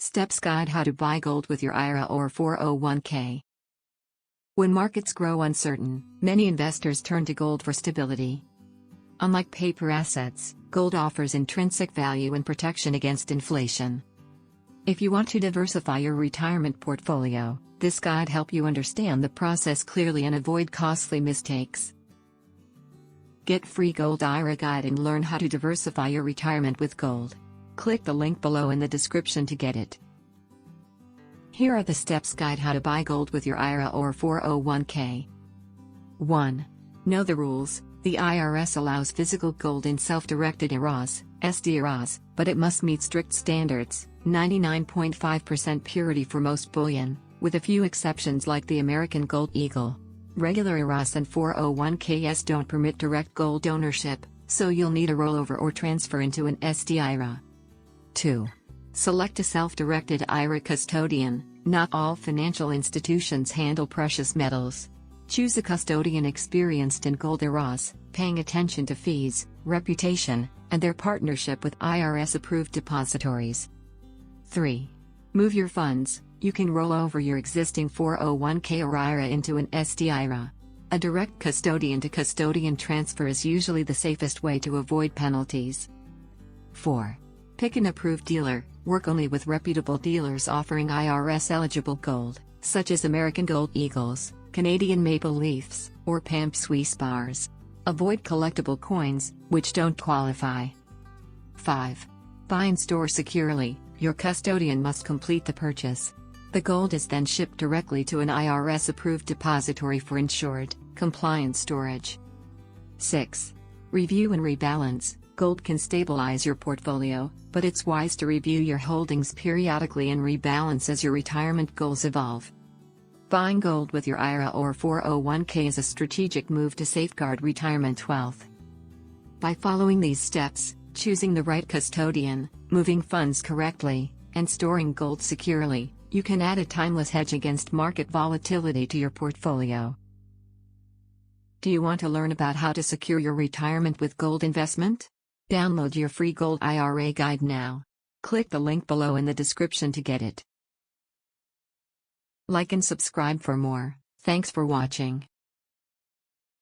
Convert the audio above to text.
Steps Guide: How to buy gold with your IRA or 401k. When markets grow uncertain, many investors turn to gold for stability. Unlike paper assets, gold offers intrinsic value and protection against inflation. If you want to diversify your retirement portfolio, this guide helps you understand the process clearly and avoid costly mistakes. Get free Gold IRA guide and learn how to diversify your retirement with gold. Click the link below in the description to get it. Here are the steps guide: how to buy gold with your IRA or 401k. 1. Know the rules. The IRS allows physical gold in self-directed IRAs, SDRAs, but it must meet strict standards, 99.5% purity for most bullion, with a few exceptions like the American Gold Eagle. Regular IRAs and 401ks don't permit direct gold ownership, so you'll need a rollover or transfer into an SD IRA. 2. Select a self-directed IRA custodian. Not all financial institutions handle precious metals. Choose a custodian experienced in gold IRAs, paying attention to fees, reputation, and their partnership with IRS-approved depositories. 3. Move your funds. You can roll over your existing 401k or IRA into an SD IRA. A direct custodian-to-custodian transfer is usually the safest way to avoid penalties. 4. Pick an approved dealer. Work only with reputable dealers offering IRS-eligible gold, such as American Gold Eagles, Canadian Maple Leafs, or PAMP Swiss bars. Avoid collectible coins, which don't qualify. 5. Buy and store securely. Your custodian must complete the purchase. The gold is then shipped directly to an IRS-approved depository for insured, compliant storage. 6. Review and rebalance. Gold can stabilize your portfolio, but it's wise to review your holdings periodically and rebalance as your retirement goals evolve. Buying gold with your IRA or 401k is a strategic move to safeguard retirement wealth. By following these steps, choosing the right custodian, moving funds correctly, and storing gold securely, you can add a timeless hedge against market volatility to your portfolio. Do you want to learn about how to secure your retirement with gold investment? Download your free Gold IRA guide now. Click the link below in the description to get it. Like and subscribe for more. Thanks for watching.